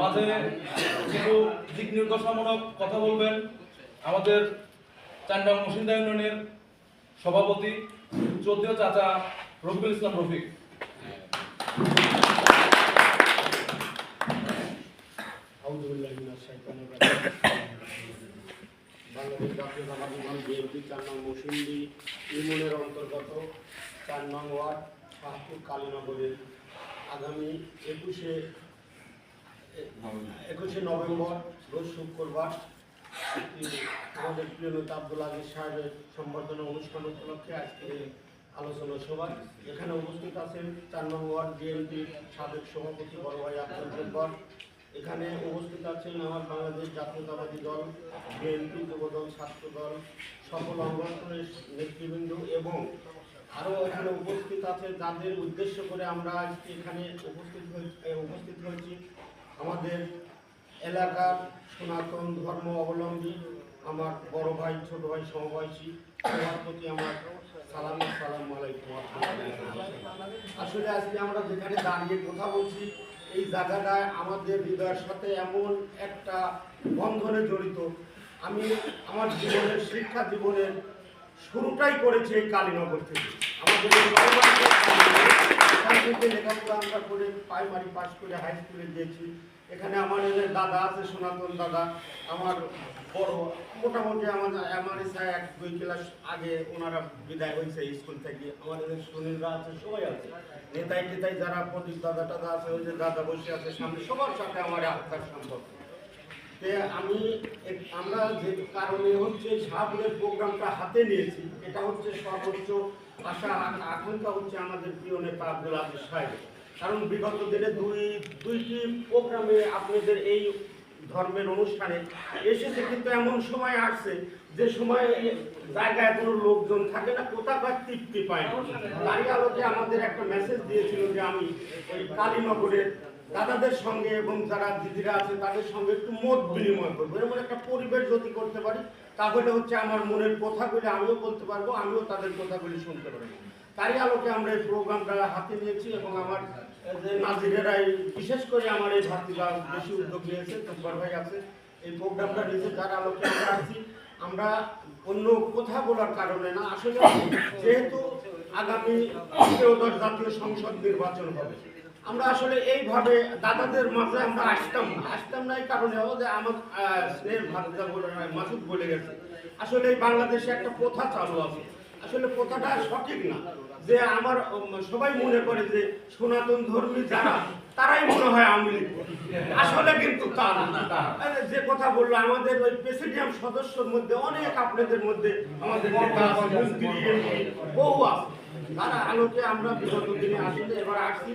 মাঝে কিছু দিক নির্দেশনামূলক কথা বলবেন আমাদের চান্ডাং মসিন্দা ইউনিয়নের সভাপতি চৌধুরী চাচা রফিকুল ইসলাম রফিক। বাংলাদেশ জাতীয়তাবাদী দল বিএনপি ৪ নং মসিন্দি ইউনিয়নের অন্তর্গত ৪ নং ওয়ার্ড শাহপুর কালীনগরের আগামী ২১শে নভেম্বর রোজ শুক্রবার আমাদের প্রিয় নেতা আব্দুল আজিজ সাহেবের সম্বর্ধনা অনুষ্ঠান উপলক্ষে আজকে আলোচনা সভা। এখানে উপস্থিত আছেন ৪ নং ওয়ার্ড বিএনপির সাবেক সভাপতি বড় ভাই আব্দুল জব্বার। এখানে উপস্থিত আছেন আমার বাংলাদেশ জাতীয়তাবাদী দল বিএনপি, যুবদল, ছাত্রদল, সকল অঙ্গনের নেতৃবৃন্দ এবং আরও এখানে উপস্থিত আছে যাদের উদ্দেশ্য করে আমরা আজকে এখানে উপস্থিত হয়েছি। আমাদের এলাকার সনাতন ধর্ম অবলম্বী আমার বড় ভাই, ছোট ভাই, সমবয়সী সবার প্রতি আমার সালাম আলাইকুম। আসলে আজকে আমরা যেখানে দাঁড়িয়ে কথা বলছি এই জায়গাটায় আমাদের হৃদয়ের সাথে এমন একটা বন্ধনে জড়িত। আমি আমার জীবনের শিক্ষা জীবনের শুরুটাই করেছি এই কালীনগর থেকে। আমাদের লেখাপড়া আমরা করে প্রাইমারি পাস করে হাই স্কুলে গিয়েছি। এখানে আমার দাদা আছে, সনাতন দাদা, আমার বড় মোটামুটি আমার 1-2 ক্লাস আগে ওনারা বিদায় হয়েছে স্কুল থেকে। আমাদের সুনীলরা আছে, সবাই আছে, নেতাই যারা প্রদীপ দাদা টাদা আছে, ওই যে দাদা বসে আছে সামনে, সবার সাথে আমার আত্মার সম্পর্ক। আমরা যে কারণে হচ্ছে শাহপুরের প্রোগ্রামটা হাতে নিয়েছি, এটা হচ্ছে সর্বোচ্চ আশা আকাঙ্ক্ষা হচ্ছে আমাদের প্রিয় নেতা আব্দুল আজিজ সাহেব। কারণ বিগত দিনে দুইটি প্রোগ্রামে আপনাদের এই ধর্মের অনুষ্ঠানে এসেছে, কিন্তু এমন সময় আসছে যে সময় জায়গায় কোনো লোকজন থাকে না, কোথাকার তৃপ্তি পায় না। তারই আলোকে আমাদের একটা মেসেজ দিয়েছিল যে আমি এই কালীনগরের দাদাদের সঙ্গে এবং যারা দিদিরা আছে তাদের সঙ্গে একটু মত বিনিময় করবো। এরকম একটা পরিবেশ যদি করতে পারি তাহলে হচ্ছে আমার মনের কথাগুলি আমিও বলতে পারবো, আমিও তাদের কথাগুলি শুনতে পারবো। তারই আলোকে আমরা এই প্রোগ্রামটা হাতে নিয়েছি এবং আমার যে নাজিরেরাই বিশেষ করে আমার এই ভাতিরা বেশি উদ্যোগ নিয়েছে, জব্বার ভাই আছে, এই প্রোগ্রামটা নিয়েছে, যার আলোকে আমরা আছি। আমরা অন্য কথা বলার কারণে না, আসলে যেহেতু আগামী 13 জাতীয় সংসদ নির্বাচন হবে, আমরা আসলে এইভাবে দাদাদের মাঝে আমরা আসতাম না এই কারণে যে আমার স্নেহের ভাতিজা বলে মাসুদ বলে গেছে, আসলে এই বাংলাদেশে একটা প্রথা চালু আছে। আসলে প্রথাটা সঠিক না যে আমার সবাই মনে করে যে সনাতন ধর্মী যারা তারাই মনে হয় আওয়ামী লীগ, আসলে কিন্তু তা না। যে কথা বললো আমাদের ওই প্রেসিডিয়াম সদস্যর মধ্যে অনেক, আপনাদের মধ্যে আমাদের নেতা আছে, মন্ত্রী, এমপি বহু আছে, তারা আলোকে আমরা বিগত দিনে আসলে এবার আসছি।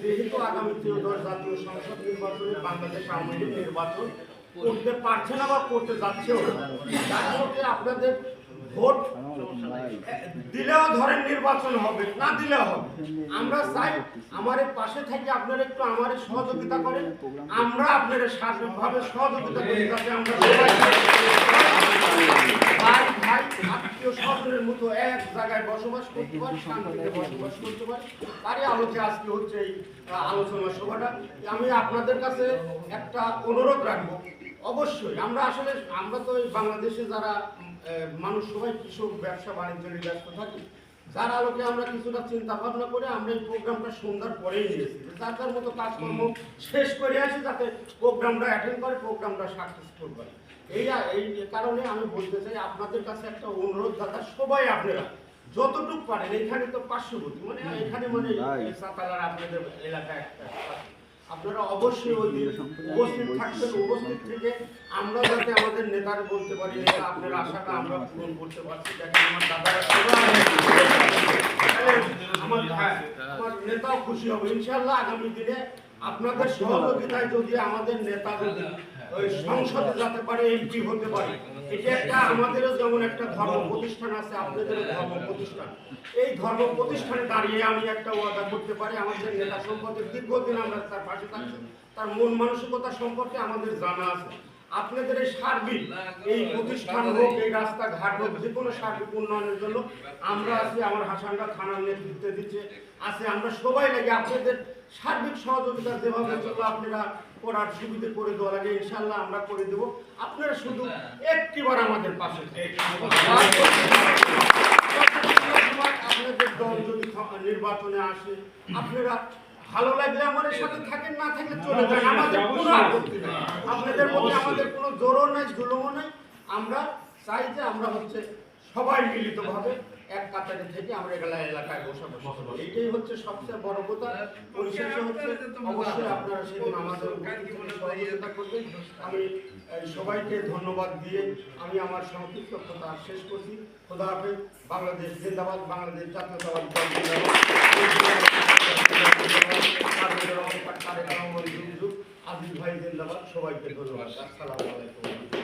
যেহেতু আগামী 13 জাতীয় সংসদ নির্বাচনে বাংলাদেশ আওয়ামী লীগ নির্বাচন করতে পারছে না বা করতে যাচ্ছেও না, তার আলোকে আপনাদের ভোট দিলেও ধরেন নির্বাচন হবে, না দিলেও হবে। আমরা চাই আমার পাশে থেকে আপনারা একটু আমার সহযোগিতা করেন, আমরা আপনারা সার্বিকভাবে সহযোগিতা করি, যাতে আমরা ভাই আত্মীয় স্বজনের মতো এক জায়গায় বসবাস করতে পারি, শান্তিতে বসবাস করতে পারি। তারই আলোকে আজকে হচ্ছে এই আলোচনা সভাটা। আমি আপনাদের কাছে একটা অনুরোধ রাখবো, অবশ্যই আমরা তো এই বাংলাদেশে যারা মানুষ সবাই কৃষক, ব্যবসা বাণিজ্য নিয়ে ব্যস্ত থাকি, যার আলোকে আমরা কিছুটা চিন্তা ভাবনা করে আমরা এই প্রোগ্রামটা সন্ধ্যার পরেই নিয়েছি, যার মতো কাজকর্ম শেষ করে আসি যাতে প্রোগ্রামটা অ্যাটেন্ড করে, প্রোগ্রামটা সাকসেসফুল করে। এই কারণে আমি বলতে চাই আপনাদের কাছে একটা অনুরোধ, দাদা সবাই আপনারা যতটুকু পারেন, এখানে তো পার্শ্ববর্তী মানে এখানে মানে সাতালার আপনাদের এলাকায় আপনারা অবশ্যই ওই দিন উপস্থিত থাকবেন। উপস্থিত থেকে আমরা যাতে আমাদের নেতার বলতে পারি নেতা আপনার আশাটা আমরা পূরণ করতে পারছি। দেখেন আমার দাদারা আমার নেতাও খুশি হবে ইনশাল্লাহ। আগামী দিনে আপনাদের সহযোগিতায় যদি আমাদের নেতা যদি ওই সংসদে যেতে পারে, এমপি হতে পারে, এটা একটা আমাদেরও যেমন একটা ধর্ম প্রতিষ্ঠান আছে, আপনাদেরও ধর্ম প্রতিষ্ঠান, এই ধর্ম প্রতিষ্ঠানে দাঁড়িয়ে আমি একটা ওয়াদা করতে পারি আমাদের নেতা সম্পর্কে দীর্ঘদিন আমরা তার পাশে থাকছি, তার মন মানসিকতা সম্পর্কে আমাদের জানা আছে। আপনাদের এই সার্বিক এই প্রতিষ্ঠান হোক, এই রাস্তাঘাট হোক, যে কোনো সার্বিক উন্নয়নের জন্য আমরা আছি। আমার হাসানরা থানার নেতৃত্বে দিচ্ছে আছে, আমরা সবাই লাগে আপনাদের সার্বিক সহযোগিতা যেভাবে চলো আপনারা করার সুবিধা করে দেওয়া লাগে ইনশাল্লাহ আমরা করে দেবো। আপনারা শুধু একটিবার আমাদের পাশে আপনাদের দল যদি নির্বাচনে আসে আপনারা ভালো লাগলে আমাদের সাথে থাকেন, না থাকলে চলে যান, আমাদের কোনো আপত্তি নেই। আপনাদের মধ্যে আমাদের কোনো জোরও নাই, জুলুমও নাই। আমরা চাই যে আমরা হচ্ছে সবাই মিলিতভাবে এক কাতারে থেকে আমরা এলাকায় বসবাস করব। এইটাই হচ্ছে সবচেয়ে বড় কথা। পরিশেষে হচ্ছে অবশ্যই আপনারা সেদিন আমাদের সহযোগিতা করবেন। আমি সবাইকে ধন্যবাদ দিয়ে আমি আমার সংক্ষিপ্ত কথা শেষ করছি। খোদা হাফেজ। বাংলাদেশ জিন্দাবাদ, বাংলাদেশ জাতীয়তাবাদী দল জিন্দাবাদ, আজিজ ভাই জিন্দাবাদ। সবাইকে ধন্যবাদ। আসসালামু আলাইকুম।